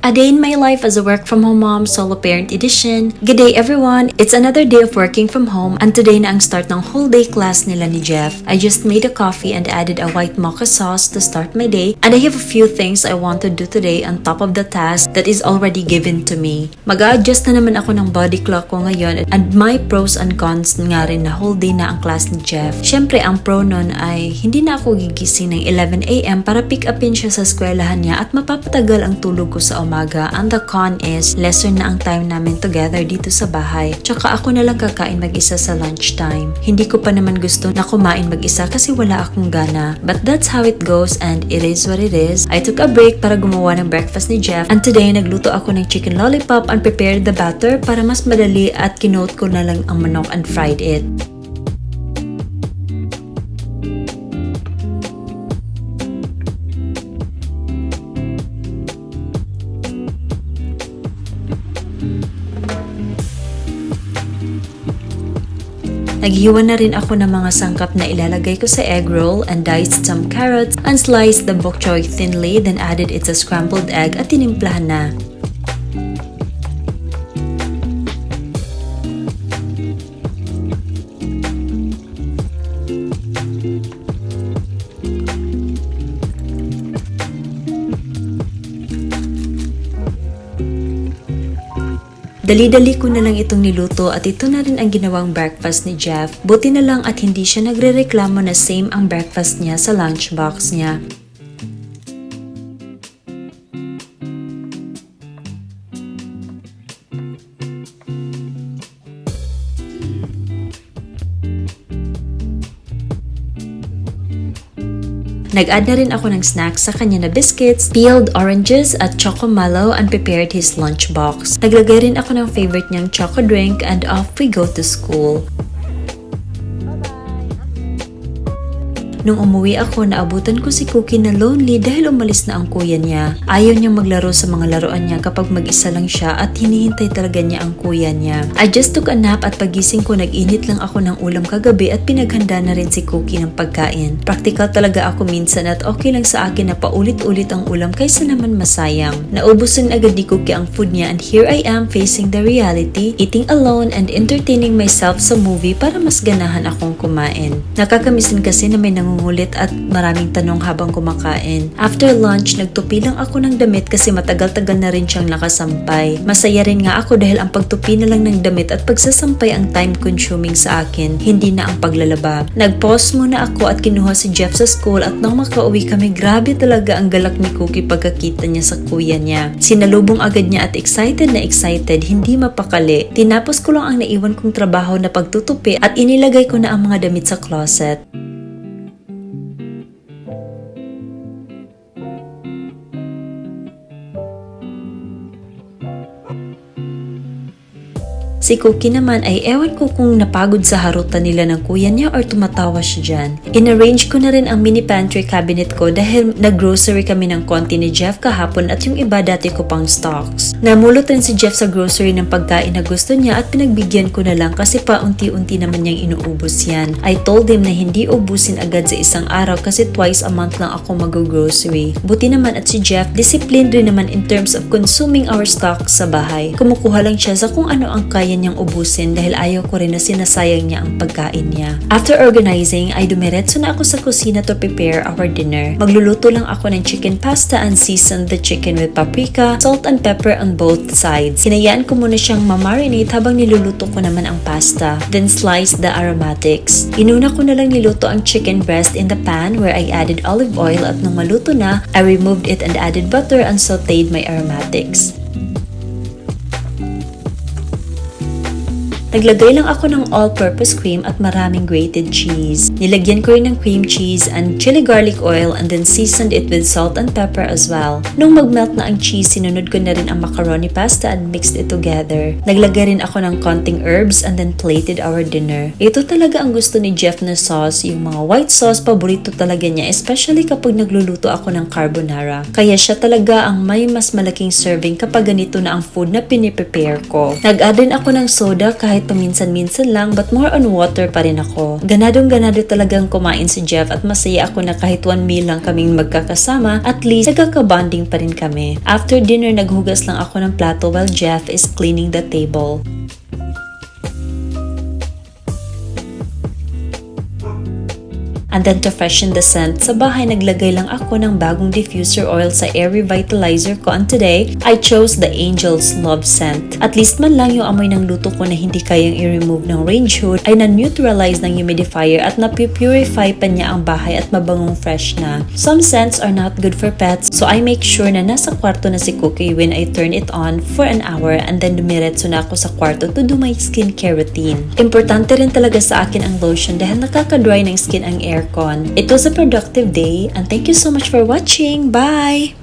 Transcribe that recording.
A Day in My Life as a Work From Home Mom Solo Parent Edition. Good day everyone! It's another day of working from home and today na ang start ng whole day class nila ni Jeff. I just made a coffee and added a white mocha sauce to start my day and I have a few things I want to do today on top of the task that is already given to me. Mag-a-adjust na naman ako ng body clock ko ngayon and my pros and cons nga rin na whole day na ang class ni Jeff. Siyempre ang pro nun ay hindi na ako gigising ng 11 AM para pick upin siya sa eskwelahan niya at mapapatagal ang tulog ko sa umaga. And the con is, lesser na ang time namin together dito sa bahay. Tsaka ako na lang kakain mag-isa sa lunchtime. Hindi ko pa naman gusto na kumain mag-isa kasi wala akong gana. But that's how it goes and it is what it is. I took a break para gumawa ng breakfast ni Jeff and today nagluto ako ng chicken lollipop and prepared the batter para mas madali at kinote ko na lang ang manok and fried it. Naghiwa na rin ako ng mga sangkap na ilalagay ko sa egg roll and diced some carrots and sliced the bok choy thinly, then added it sa scrambled egg at tinimplahan na. Dali-dali ko na lang itong niluto at ito na rin ang ginawang breakfast ni Jeff. Buti na lang at hindi siya nagre-reklamo na same ang breakfast niya sa lunchbox niya. Nag-add na rin ako ng snacks sa kanya na biscuits, peeled oranges at choco mallow and prepared his lunchbox. Naglagay rin ako ng favorite niyang choco drink and off we go to school. Nung umuwi ako, naabutan ko si Cookie na lonely dahil umalis na ang kuya niya. Ayaw niyang maglaro sa mga laruan niya kapag mag-isa lang siya at hinihintay talaga niya ang kuya niya. I just took a nap at pagising ko nag-init lang ako ng ulam kagabi at pinaghanda na rin si Cookie ng pagkain. Practical talaga ako minsan at okay lang sa akin na paulit-ulit ang ulam kaysa naman masayang. Naubusan agad ni Cookie ang food niya and here I am facing the reality, eating alone and entertaining myself sa movie para mas ganahan akong kumain. Nakakamisin kasi na may nangungulit at maraming tanong habang kumakain. After lunch, nagtupi lang ako ng damit kasi matagal-tagal na rin siyang nakasampay. Masaya rin nga ako dahil ang pagtupi na lang ng damit at pagsasampay ang time-consuming sa akin, hindi na ang paglalaba. Nag-pause muna ako at kinuha si Jeff sa school at nang makauwi kami, grabe talaga ang galak ni Cookie pagkakita niya sa kuya niya. Sinalubong agad niya at excited na excited, hindi mapakali. Tinapos ko lang ang naiwan kong trabaho na pagtutupi at inilagay ko na ang mga damit sa closet. Si Cookie naman ay ewan ko kung napagod sa harutan nila ng kuya niya or tumatawa siya dyan. In-arrange ko na rin ang mini pantry cabinet ko dahil nag-grocery kami ng konti ni Jeff kahapon at yung iba dati ko pang stocks. Namulot rin si Jeff sa grocery ng pagkain na gusto niya at pinagbigyan ko na lang kasi paunti-unti naman niyang inuubos yan. I told him na hindi ubusin agad sa isang araw kasi twice a month lang ako mag-grocery. Buti naman at si Jeff, disciplined rin naman in terms of consuming our stocks sa bahay. Kumukuha lang siya sa kung ano ang kaya niyang ubusin dahil ayaw ko rin na sinasayang niya ang pagkain niya. After organizing, ay dumiretso na ako sa kusina to prepare our dinner. Magluluto lang ako ng chicken pasta and seasoned the chicken with paprika, salt and pepper on both sides. Hinayaan ko muna siyang ma-marinate habang niluluto ko naman ang pasta. Then slice the aromatics. Inuna ko na lang niluto ang chicken breast in the pan where I added olive oil at nung maluto na, I removed it and added butter and sauteed my aromatics. Naglagay lang ako ng all-purpose cream at maraming grated cheese. Nilagyan ko rin ng cream cheese and chili garlic oil and then seasoned it with salt and pepper as well. Nung magmelt na ang cheese, sinunod ko na rin ang macaroni pasta and mixed it together. Naglagay rin ako ng konting herbs and then plated our dinner. Ito talaga ang gusto ni Jeff na sauce, yung mga white sauce, paborito talaga niya, especially kapag nagluluto ako ng carbonara. Kaya siya talaga ang may mas malaking serving kapag ganito na ang food na piniprepare ko. Nag-add din ako ng soda kahit kahit paminsan-minsan lang but more on water pa rin ako. Ganadong-ganado talagang kumain si Jeff at masaya ako na kahit 1 meal lang kaming magkakasama, at least nagkaka-bonding pa rin kami. After dinner, naghugas lang ako ng plato while Jeff is cleaning the table. And then to freshen the scent, sa bahay naglagay lang ako ng bagong diffuser oil sa air revitalizer ko, and today, I chose the Angel's Love scent. At least man lang yung amoy ng luto ko na hindi kayang i-remove ng range hood ay na-neutralize ng humidifier at na-purify pa niya ang bahay at mabangong fresh na. Some scents are not good for pets, so I make sure na nasa kwarto na si Cookie when I turn it on for an hour, and then dumiretso na ako sa kwarto to do my skincare routine. Importante rin talaga sa akin ang lotion dahil nakaka-dry ng skin ang aircon. It was a productive day, and thank you so much for watching. Bye!